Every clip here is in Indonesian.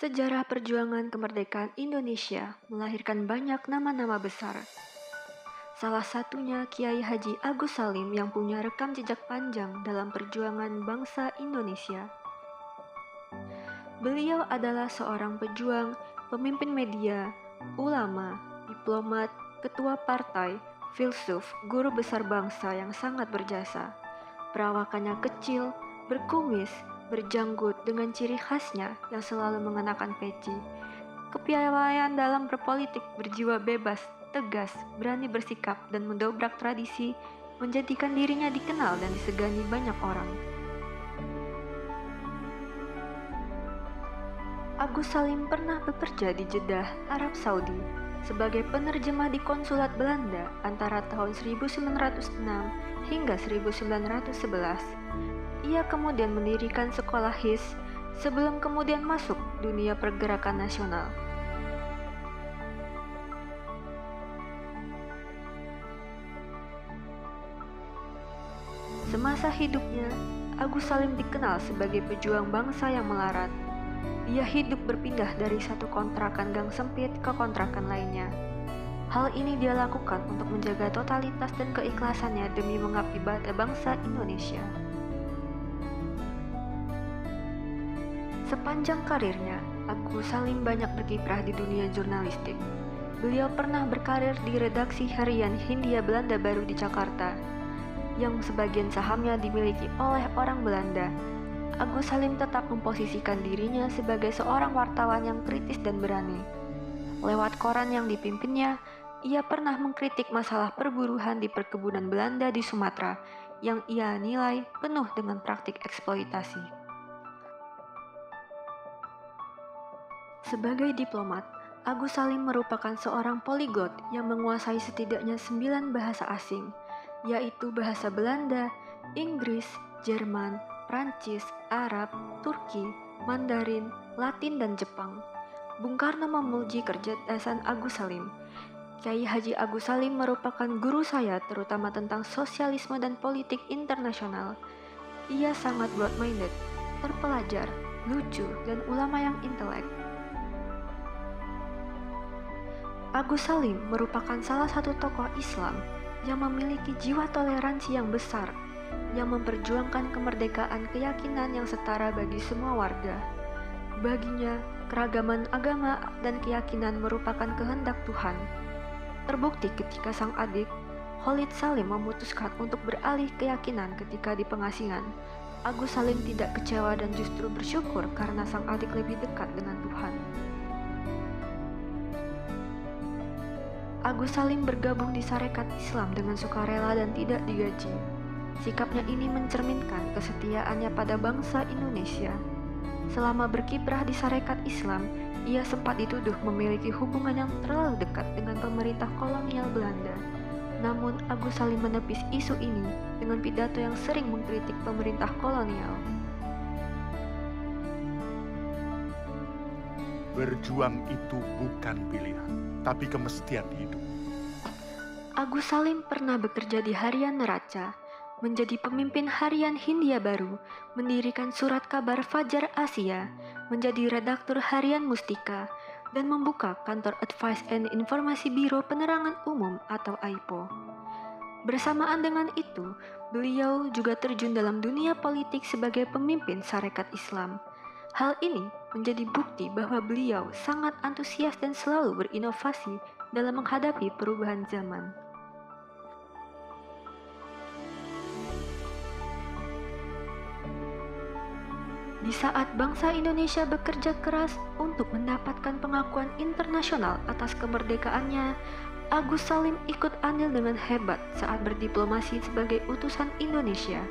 Sejarah perjuangan kemerdekaan Indonesia melahirkan banyak nama-nama besar. Salah satunya Kiai Haji Agus Salim yang punya rekam jejak panjang dalam perjuangan bangsa Indonesia. Beliau adalah seorang pejuang, pemimpin media, ulama, diplomat, ketua partai, filsuf, guru besar bangsa yang sangat berjasa. Perawakannya kecil, berkumis, berjanggut dengan ciri khasnya yang selalu mengenakan peci. Kepiawaian dalam berpolitik, berjiwa bebas, tegas, berani bersikap, dan mendobrak tradisi, menjadikan dirinya dikenal dan disegani banyak orang. Agus Salim pernah bekerja di Jeddah, Arab Saudi, sebagai penerjemah di konsulat Belanda antara tahun 1906 hingga 1911. Ia kemudian mendirikan sekolah HIS sebelum kemudian masuk dunia pergerakan nasional. Semasa hidupnya, Agus Salim dikenal sebagai pejuang bangsa yang melarat. Dia hidup berpindah dari satu kontrakan gang sempit ke kontrakan lainnya. Hal ini dia lakukan untuk menjaga totalitas dan keikhlasannya demi mengabdi pada bangsa Indonesia. Sepanjang karirnya, Agus Salim banyak berkiprah di dunia jurnalistik. Beliau pernah berkarir di redaksi harian Hindia Belanda Baru di Jakarta, yang sebagian sahamnya dimiliki oleh orang Belanda. Agus Salim tetap memposisikan dirinya sebagai seorang wartawan yang kritis dan berani. Lewat koran yang dipimpinnya, ia pernah mengkritik masalah perburuan di perkebunan Belanda di Sumatera yang ia nilai penuh dengan praktik eksploitasi. Sebagai diplomat, Agus Salim merupakan seorang poliglot yang menguasai setidaknya 9 bahasa asing, yaitu bahasa Belanda, Inggris, Jerman, Prancis, Arab, Turki, Mandarin, Latin, dan Jepang. Bung Karno memuji kecerdasan Agus Salim. Kiai Haji Agus Salim merupakan guru saya terutama tentang sosialisme dan politik internasional. Ia sangat broad-minded, terpelajar, lucu, dan ulama yang intelek. Agus Salim merupakan salah satu tokoh Islam yang memiliki jiwa toleransi yang besar, yang memperjuangkan kemerdekaan keyakinan yang setara bagi semua warga. Baginya, keragaman agama dan keyakinan merupakan kehendak Tuhan. Terbukti ketika sang adik, Khalid Salim, memutuskan untuk beralih keyakinan ketika di pengasingan. Agus Salim tidak kecewa dan justru bersyukur karena sang adik lebih dekat dengan Tuhan. Agus Salim bergabung di Sarekat Islam dengan sukarela dan tidak digaji. Sikapnya ini mencerminkan kesetiaannya pada bangsa Indonesia. Selama berkiprah di Sarekat Islam, ia sempat dituduh memiliki hubungan yang terlalu dekat dengan pemerintah kolonial Belanda. Namun, Agus Salim menepis isu ini dengan pidato yang sering mengkritik pemerintah kolonial. Berjuang itu bukan pilihan, tapi kemestian hidup. Agus Salim pernah bekerja di Harian Neraca, menjadi pemimpin Harian Hindia Baru, mendirikan surat kabar Fajar Asia, menjadi redaktur Harian Mustika, dan membuka kantor Advice and Informasi Biro Penerangan Umum atau AIPO. Bersamaan dengan itu, beliau juga terjun dalam dunia politik sebagai pemimpin Sarekat Islam. Hal ini menjadi bukti bahwa beliau sangat antusias dan selalu berinovasi dalam menghadapi perubahan zaman. Di saat bangsa Indonesia bekerja keras untuk mendapatkan pengakuan internasional atas kemerdekaannya, Agus Salim ikut andil dengan hebat saat berdiplomasi sebagai utusan Indonesia.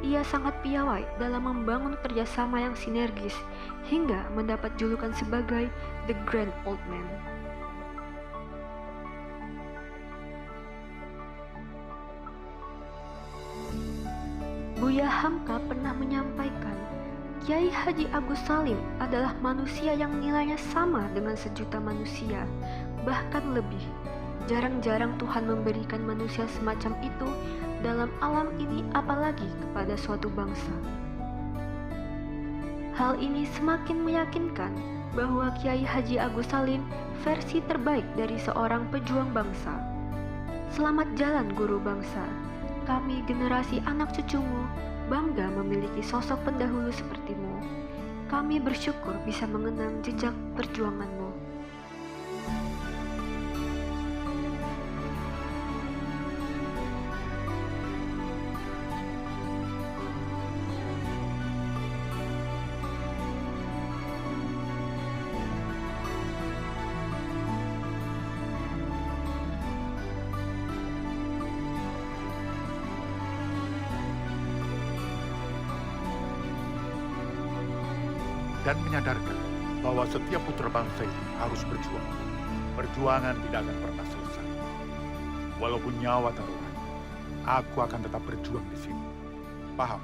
Ia sangat piawai dalam membangun kerjasama yang sinergis hingga mendapat julukan sebagai The Grand Old Man. Buya Hamka pernah menyampaikan, Kiai Haji Agus Salim adalah manusia yang nilainya sama dengan sejuta manusia, bahkan lebih. Jarang-jarang Tuhan memberikan manusia semacam itu dalam alam ini, apalagi kepada suatu bangsa. Hal ini semakin meyakinkan bahwa Kiai Haji Agus Salim versi terbaik dari seorang pejuang bangsa. Selamat jalan guru bangsa. Kami generasi anak cucumu bangga memiliki sosok pendahulu sepertimu. Kami bersyukur bisa mengenang jejak perjuanganmu. Dan menyadarkan bahwa setiap putra bangsa itu harus berjuang. Perjuangan tidak akan pernah selesai. Walaupun nyawa taruhan, aku akan tetap berjuang di sini. Paham?